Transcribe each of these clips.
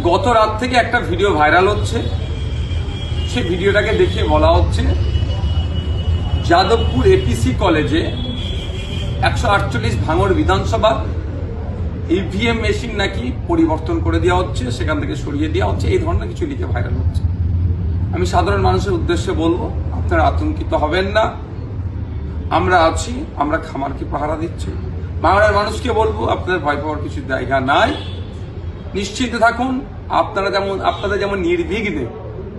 গত রাত থেকে একটা ভিডিও ভাইরাল হচ্ছে। সেই ভিডিওটাকে দেখে বলা হচ্ছে যাদবপুর এপিসি কলেজে 148 ভাঙড় বিধানসভা ইভিএম মেশিন নাকি পরিবর্তন করে দেওয়া হচ্ছে, সেখান থেকে সরিয়ে দেওয়া হচ্ছে, এই ধরনের কিছু লিখে ভাইরাল হচ্ছে। আমি সাধারণ মানুষের উদ্দেশ্যে বলবো, আপনারা আতঙ্কিত হবেন না, আমরা আছি, আমরা খামারকে পাহারা দিচ্ছি। বাংলার মানুষকে বলবো, আপনাদের ভয় পাওয়ার কিছু জায়গা নাই, নিশ্চিন্ত থাকুন। আপনাদের যেমন নির্বিঘ্নে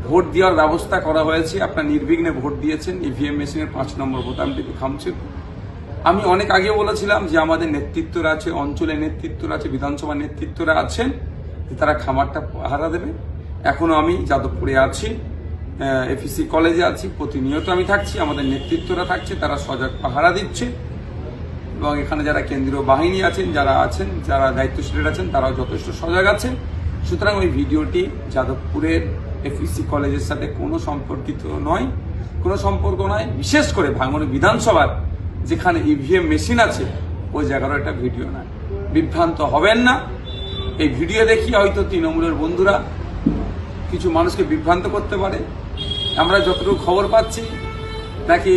ভোট দেওয়ার ব্যবস্থা করা হয়েছে, আপনারা নির্বিঘ্নে ভোট দিয়েছেন, ইভিএম মেশিনের 5 নম্বর বোতামটিকে খামছেন। আমি অনেক আগে বলেছিলাম যে আমাদের নেতৃত্বরা আছে, অঞ্চলের নেতৃত্বরা আছে, বিধানসভা নেতৃত্বরা আছেন, তারা খামারটা পাহারা দেবে। এখনো আমি যাদবপুরে আছি, এপিসি কলেজে আছি, প্রতিনিয়ত আমি থাকছি, আমাদের নেতৃত্বরা থাকছে, তারা সজাগ পাহারা দিচ্ছে। এবং এখানে যারা কেন্দ্রীয় বাহিনী আছেন, যারা দায়িত্বশীল আছেন, তারাও যথেষ্ট সজাগ আছেন। সুতরাং ওই ভিডিওটি যাদবপুরের এপিসি কলেজের সাথে কোনো সম্পর্কিত নয়, কোনো সম্পর্ক নয়। বিশেষ করে ভাঙড় বিধানসভার যেখানে ইভিএম মেশিন আছে, ওই জায়গারও একটা ভিডিও নয়। বিভ্রান্ত হবেন না। এই ভিডিও দেখিয়ে হয়তো তৃণমূলের বন্ধুরা কিছু মানুষকে বিভ্রান্ত করতে পারে। আমরা যতটুকু খবর পাচ্ছি, নাকি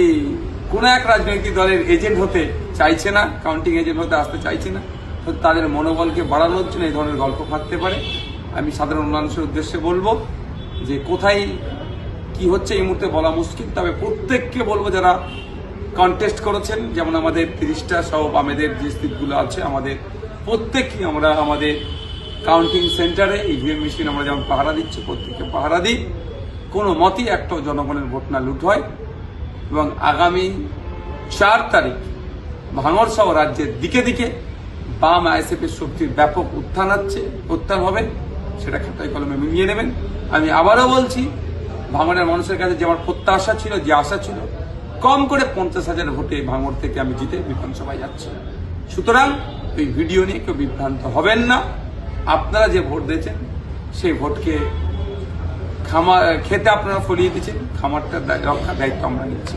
কোনো এক রাজনৈতিক দলের এজেন্ট হতে চাইছে না, কাউন্টিং এজেন্ট হতে আসতে চাইছে না, তো তাদের মনোবলকে বাড়ানোর জন্য এই ধরনের গল্প ফাঁদতে পারে। আমি সাধারণ মানুষের উদ্দেশ্যে বলবো যে কোথায় কি হচ্ছে এই মুহূর্তে বলা মুশকিল, তবে প্রত্যেককে বলবো যারা কন্টেস্ট করেছেন, যেমন আমাদের 30টা সহ বামেদের যে সিটগুলো আছে, আমাদের প্রত্যেককে আমরা আমাদের কাউন্টিং সেন্টারে ইভিএম মেশিন আমরা যেমন পাহারা দিচ্ছি, প্রত্যেককে পাহারা দিই। কোনো মতেই একটা জনগণের ভোট না লুট হয়। এবং আগামী 4 তারিখ ভাঙড় সহ রাজ্যের দিকে দিকে বাম আইএসএফের শক্তির ব্যাপক উত্থান হবে, সেটা খাতায় কলমে মিলিয়ে নেবেন। আমি আবারও বলছি, ভাঙড়ের মানুষের কাছে যে আমার প্রত্যাশা ছিল, যে আশা ছিল, কম করে 50,000 ভোটে ভাঙড় থেকে আমি জিতে বিধানসভায় যাচ্ছি। সুতরাং এই ভিডিও নিয়ে কেউ বিভ্রান্ত হবেন না। আপনারা যে ভোট দিয়েছেন, সেই ভোটকে খেতে আপনারা ফলিয়ে দিচ্ছেন, খামারটার রক্ষার দায়িত্ব আমরা নিচ্ছি।